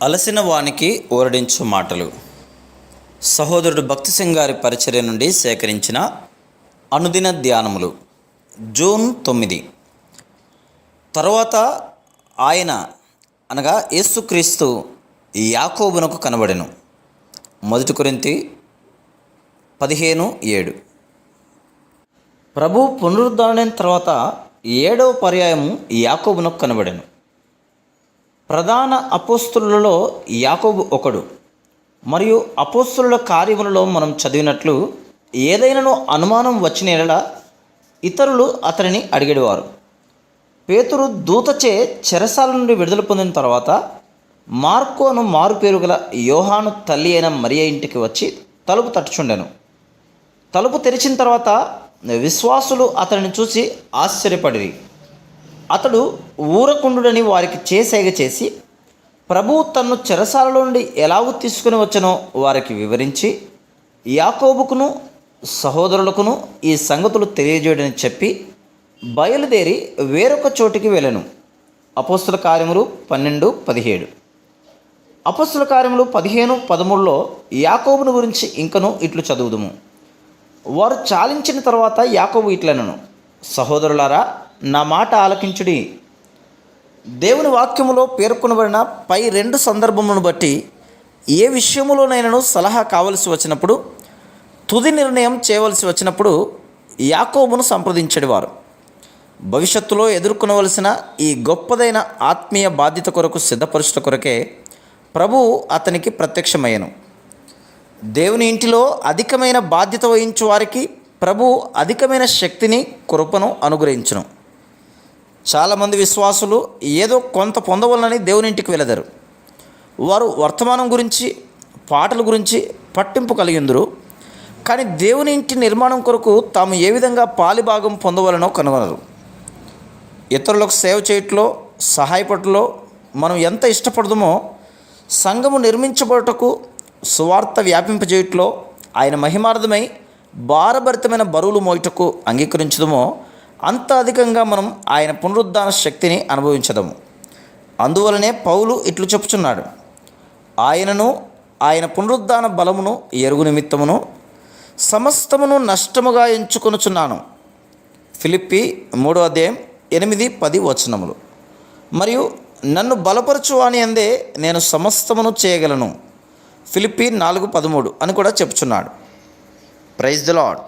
అలసిన వానికి ఓరడించు మాటలు. సహోదరుడు భక్తి సింగ్ గారి పరిచర్య నుండి సేకరించిన అనుదిన ధ్యానములు. జూన్ 9. తరువాత ఆయన అనగా యేసుక్రీస్తు యాకోబునకు కనబడెను. 1 కొరింథీ 15:7. ప్రభు పునరుద్ధరణ తర్వాత 7వ పర్యాయము యాకోబునకు కనబడెను. ప్రధాన అపోస్తలులలో యాకోబు ఒకడు. మరియు అపోస్తలుల కార్యములలో మనం చదివినట్లు ఏదైనాను అనుమానం వచ్చిన యెడల ఇతరులు అతనిని అడిగేవారు. పేతురు దూతచే చెరసాల నుండి విడుదల పొందిన తర్వాత మార్కు అను మారుపేరు గల యోహాను తల్లి అయిన మరియ ఇంటికి వచ్చి తలుపు తట్టుచుండెను. తలుపు తెరిచిన తర్వాత విశ్వాసులు అతనిని చూసి ఆశ్చర్యపడిరి. అతడు ఊరకుండుడని వారికి చేసేగ చేసి ప్రభువు తన్ను చెరసాలలో నుండి ఎలాగూ తీసుకుని వచ్చనో వారికి వివరించి యాకోబుకును సహోదరులకును ఈ సంగతులు తెలియజేయడని చెప్పి బయలుదేరి వేరొక చోటికి వెళ్ళెను. అపోస్తుల కార్యములు 12:17. అపోస్తుల కార్యములు 15:13లో యాకోబును గురించి ఇంకను ఇట్లు చదువుదుము. వారు చాలించిన తర్వాత యాకోబు ఇట్లనెను, సహోదరులారా, నా మాట ఆలకించుడి. దేవుని వాక్యములో పేర్కొనబడిన పై 2 సందర్భములను బట్టి ఏ విషయములోనైనాను సలహా కావలసి వచ్చినప్పుడు, తుది నిర్ణయం చేయవలసి వచ్చినప్పుడు యాకోబును సంప్రదించేవారు. భవిష్యత్తులో ఎదుర్కొనవలసిన ఈ గొప్పదైన ఆత్మీయ బాధ్యత కొరకు సిద్ధపరుచుట కొరకే ప్రభువు అతనికి ప్రత్యక్షమయ్యను. దేవుని ఇంటిలో అధికమైన బాధ్యత వహించు వారికి ప్రభువు అధికమైన శక్తిని, కృపను అనుగ్రహించును. చాలామంది విశ్వాసులు ఏదో కొంత పొందవలనని దేవుని ఇంటికి వెళదరు. వారు వర్తమానం గురించి, పాటల గురించి పట్టింపు కలిగిందురు. కానీ దేవుని ఇంటి నిర్మాణం కొరకు తాము ఏ విధంగా పాలిభాగం పొందవలనో కనుగొనరు. ఇతరులకు సేవ చేయట్లో, సహాయపడటంలో మనం ఎంత ఇష్టపడదుమో, సంఘము నిర్మించబడుటకు, సువార్త వ్యాపింపజేయట్లో, ఆయన మహిమార్థమై భారభరితమైన బరువులు మోయుటకు అంగీకరించదమో అంత అధికంగా మనం ఆయన పునరుద్ధాన శక్తిని అనుభవించదము. అందువలనే పౌలు ఇట్లు చెప్పుచున్నాడు, ఆయనను ఆయన పునరుద్ధాన బలమును ఎరుగు నిమిత్తమును సమస్తమును నష్టముగా ఎంచుకొనుచున్నాను. ఫిలిప్పీ 3:8-10 వచనములు. మరియు నన్ను బలపరచువాని అందే నేను సమస్తమును చేయగలను. ఫిలిప్పీ 4:13 అని కూడా చెప్పుచున్నాడు. Praise the lord.